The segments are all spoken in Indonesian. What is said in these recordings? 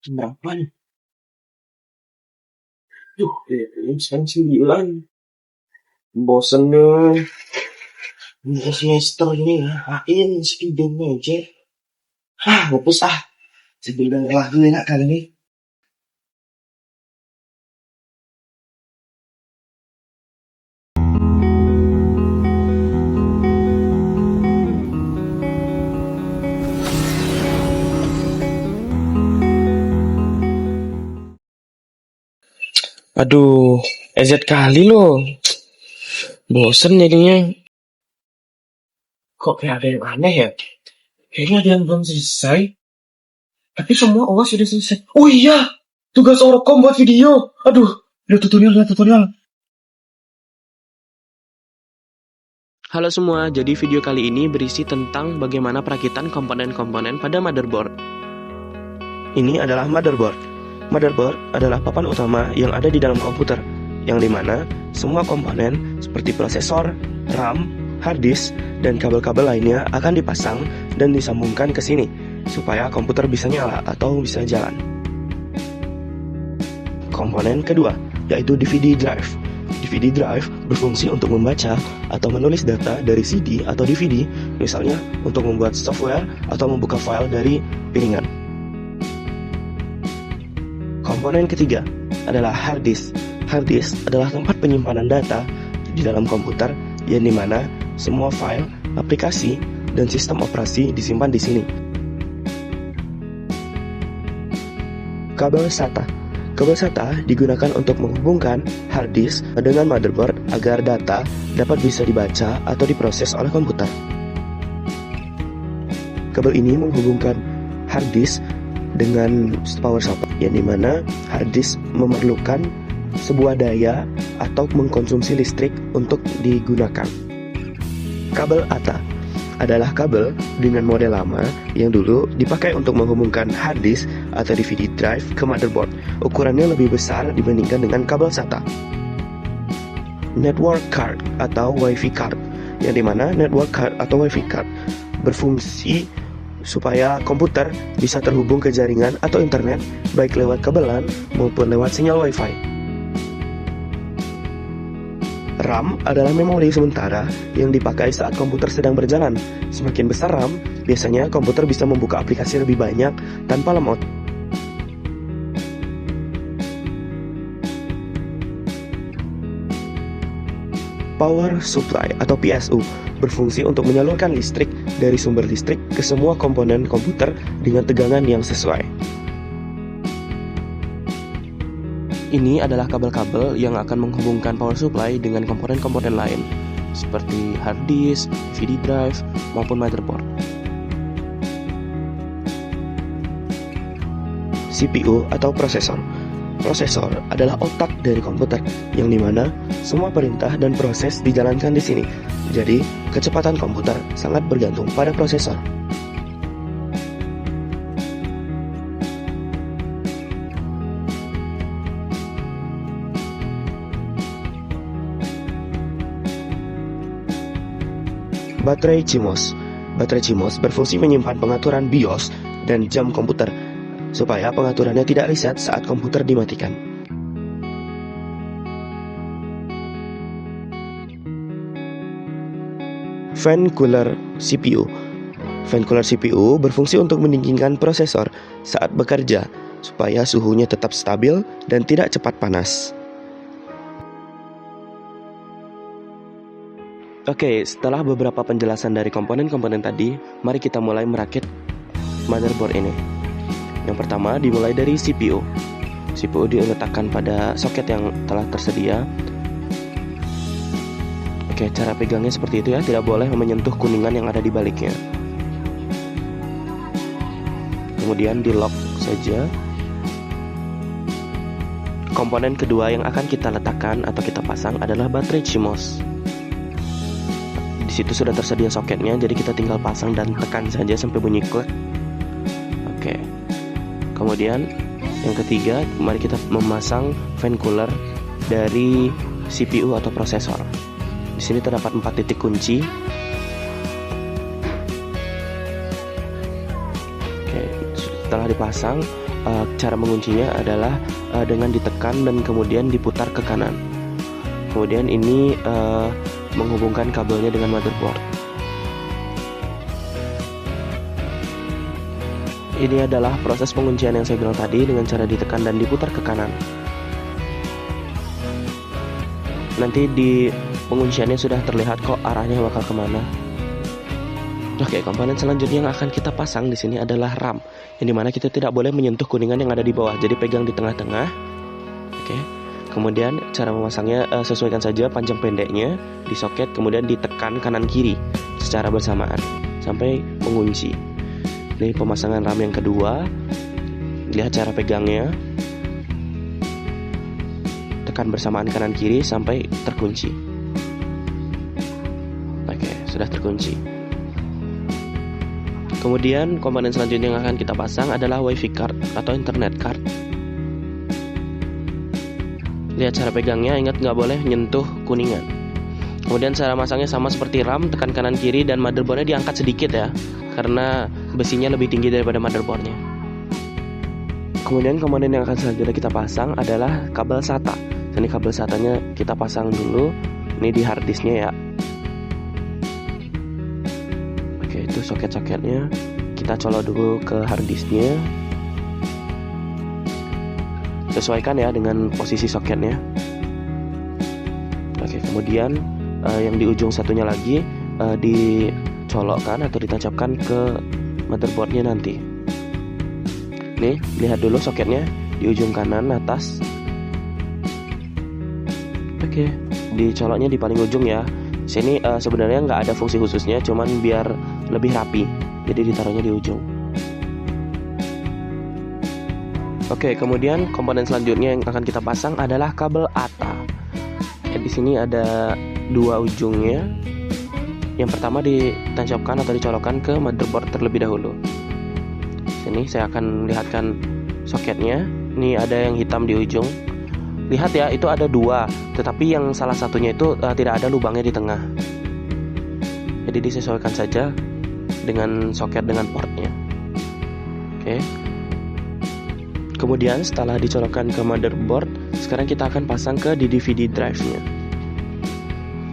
Berapa nih? Sekarang 9. Bosen nih. Ini semester ini akhir student aja. Ngapus Sebelah lagu enak kali ini. Aduh, EZ kali loh. Bosen jadinya. Kok kayak ada yang aneh ya? Kayaknya ada yang belum selesai. Tapi semua UAS sudah selesai. Oh iya, tugas Orkom buat video. Aduh, lihat tutorial. Halo semua, jadi video kali ini berisi tentang bagaimana perakitan komponen-komponen pada motherboard. Ini adalah motherboard. Motherboard adalah papan utama yang ada di dalam komputer, yang dimana semua komponen seperti prosesor, RAM, hard disk, dan kabel-kabel lainnya akan dipasang dan disambungkan ke sini, supaya komputer bisa nyala atau bisa jalan. Komponen kedua, yaitu DVD drive. DVD drive berfungsi untuk membaca atau menulis data dari CD atau DVD, misalnya untuk membuat software atau membuka file dari piringan. Komponen ketiga adalah hard disk. Hard disk adalah tempat penyimpanan data di dalam komputer, yang dimana semua file, aplikasi, dan sistem operasi disimpan di sini. Kabel SATA. Kabel SATA digunakan untuk menghubungkan hard disk dengan motherboard agar data dapat bisa dibaca atau diproses oleh komputer. Kabel ini menghubungkan hard disk dengan power supply, yang dimana hard disk memerlukan sebuah daya atau mengkonsumsi listrik untuk digunakan. Kabel ATA adalah kabel dengan model lama yang dulu dipakai untuk menghubungkan hard disk atau DVD drive ke motherboard. Ukurannya lebih besar dibandingkan dengan kabel SATA. Network card atau WiFi card, yang dimana network card atau WiFi card berfungsi supaya komputer bisa terhubung ke jaringan atau internet baik lewat kabelan maupun lewat sinyal WiFi. RAM adalah memori sementara yang dipakai saat komputer sedang berjalan. Semakin besar RAM, biasanya komputer bisa membuka aplikasi lebih banyak tanpa lemot. Power supply atau PSU berfungsi untuk menyalurkan listrik dari sumber listrik ke semua komponen komputer dengan tegangan yang sesuai. Ini adalah kabel-kabel yang akan menghubungkan power supply dengan komponen-komponen lain, seperti hard disk, DVD drive, maupun motherboard. CPU atau prosesor. Prosesor adalah otak dari komputer, yang dimana semua perintah dan proses dijalankan di sini. Jadi, kecepatan komputer sangat bergantung pada prosesor. Baterai CMOS. Baterai CMOS berfungsi menyimpan pengaturan BIOS dan jam komputer, supaya pengaturannya tidak reset saat komputer dimatikan. Fan cooler CPU. Fan cooler CPU berfungsi untuk mendinginkan prosesor saat bekerja, supaya suhunya tetap stabil dan tidak cepat panas. Oke, setelah beberapa penjelasan dari komponen-komponen tadi, mari kita mulai merakit motherboard ini. Yang pertama dimulai dari CPU. CPU diletakkan pada soket yang telah tersedia. Oke, cara pegangnya seperti itu ya, tidak boleh menyentuh kuningan yang ada di baliknya. Kemudian di lock saja. Komponen kedua yang akan kita letakkan atau kita pasang adalah baterai CMOS. Di situ sudah tersedia soketnya, jadi kita tinggal pasang dan tekan saja sampai bunyi klik. Oke. Kemudian yang ketiga, mari kita memasang fan cooler dari CPU atau prosesor. Di sini terdapat 4 titik kunci. Oke, setelah dipasang, cara menguncinya adalah dengan ditekan dan kemudian diputar ke kanan. Kemudian ini menghubungkan kabelnya dengan motherboard. Ini adalah proses penguncian yang saya bilang tadi dengan cara ditekan dan diputar ke kanan. Nanti di pengunciannya sudah terlihat kok arahnya bakal kemana. Oke, komponen selanjutnya yang akan kita pasang di sini adalah RAM, yang dimana kita tidak boleh menyentuh kuningan yang ada di bawah. Jadi pegang di tengah-tengah. Oke. Kemudian cara memasangnya sesuaikan saja panjang pendeknya di soket, kemudian ditekan kanan kiri secara bersamaan sampai mengunci. Ini pemasangan RAM yang kedua. Lihat cara pegangnya. Tekan bersamaan kanan kiri sampai terkunci. Oke, sudah terkunci. Kemudian komponen selanjutnya yang akan kita pasang adalah WiFi card atau internet card. Lihat cara pegangnya, ingat nggak boleh nyentuh kuningan. Kemudian cara masangnya sama seperti RAM, tekan kanan kiri dan motherboardnya diangkat sedikit ya, karena besinya lebih tinggi daripada motherboardnya. Kemudian komponen yang akan selanjutnya kita pasang adalah kabel SATA. Ini kabel SATA-nya kita pasang dulu. Ini di harddisknya ya. Oke, itu soket-soketnya. Kita colok dulu ke harddisknya. Sesuaikan ya dengan posisi soketnya. Oke, kemudian yang di ujung satunya lagi dicolokkan atau ditancapkan ke motherboardnya nanti. Nih, lihat dulu soketnya di ujung kanan atas. Oke, dicoloknya di paling ujung ya. Sini sebenarnya nggak ada fungsi khususnya, cuman biar lebih rapi. Jadi ditaruhnya di ujung. Oke, kemudian komponen selanjutnya yang akan kita pasang adalah kabel ATA. Di sini ada dua ujungnya. Yang pertama ditancapkan atau dicolokkan ke motherboard terlebih dahulu. Sini saya akan lihatkan soketnya. Ini ada yang hitam di ujung. Lihat ya, itu ada dua, tetapi yang salah satunya itu tidak ada lubangnya di tengah. Jadi disesuaikan saja dengan soket dengan portnya. Oke. Kemudian setelah dicolokkan ke motherboard, sekarang kita akan pasang ke DVD drive-nya.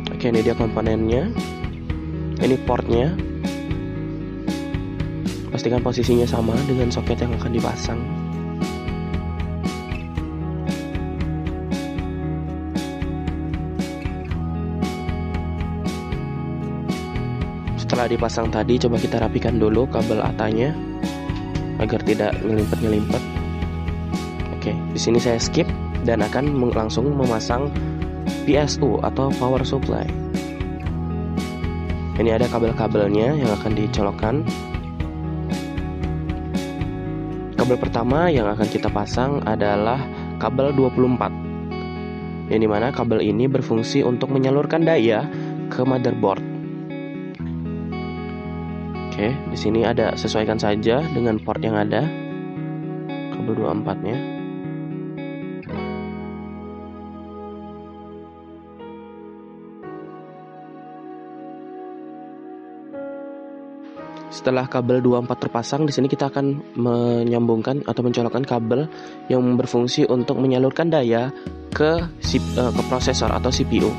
Oke, ini dia komponennya. Ini portnya. Pastikan posisinya sama dengan soket yang akan dipasang. Setelah dipasang tadi, coba kita rapikan dulu kabel ATA-nya agar tidak ngelimpet-ngelimpet. Oke, di sini saya skip dan akan langsung memasang PSU atau power supply. Ini ada kabel-kabelnya yang akan dicolokkan. Kabel pertama yang akan kita pasang adalah kabel 24. Yang dimana kabel ini berfungsi untuk menyalurkan daya ke motherboard. Oke, di sini ada, sesuaikan saja dengan port yang ada. Kabel 24-nya. Setelah kabel 24 terpasang, di sini kita akan menyambungkan atau mencolokkan kabel yang berfungsi untuk menyalurkan daya ke prosesor atau CPU.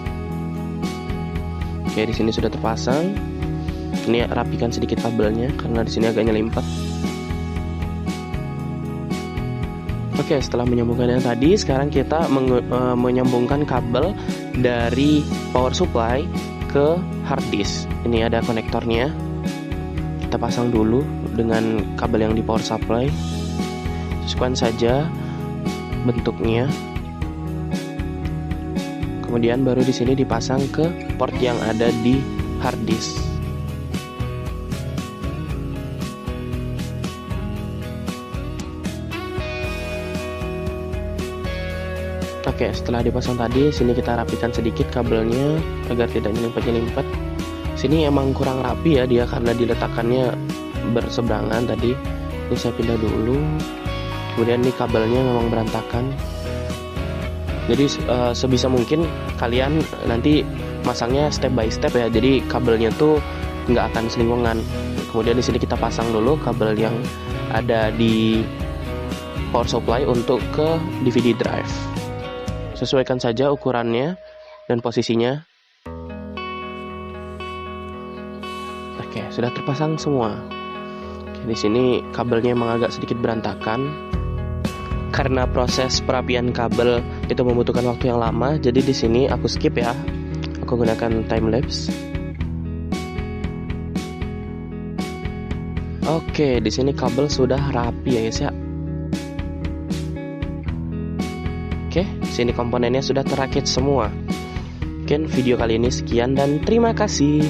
Oke, di sini sudah terpasang. Ini rapikan sedikit kabelnya karena di sini agak nyelimpet. Oke, setelah menyambungkan yang tadi, sekarang kita menyambungkan kabel dari power supply ke hard disk. Ini ada konektornya. Kita pasang dulu dengan kabel yang di power supply. Sesuaikan saja bentuknya. Kemudian baru di sini dipasang ke port yang ada di hard disk. Oke, setelah dipasang tadi, sini kita rapikan sedikit kabelnya agar tidak nyelimpet-nyelimpet. Sini emang kurang rapi ya dia karena diletakkannya berseberangan tadi. Ini saya pindah dulu. Kemudian ini kabelnya memang berantakan. Jadi sebisa mungkin kalian nanti masangnya step by step ya. Jadi kabelnya tuh nggak akan selingkungan. Kemudian di sini kita pasang dulu kabel yang ada di power supply untuk ke DVD drive. Sesuaikan saja ukurannya dan posisinya. Oke, sudah terpasang semua. Oke, di sini kabelnya emang agak sedikit berantakan karena proses perapian kabel itu membutuhkan waktu yang lama. Jadi di sini aku skip ya. Aku gunakan time lapse. Oke, di sini kabel sudah rapi ya guys ya. Oke, sini komponennya sudah terakit semua. Mungkin video kali ini sekian dan terima kasih.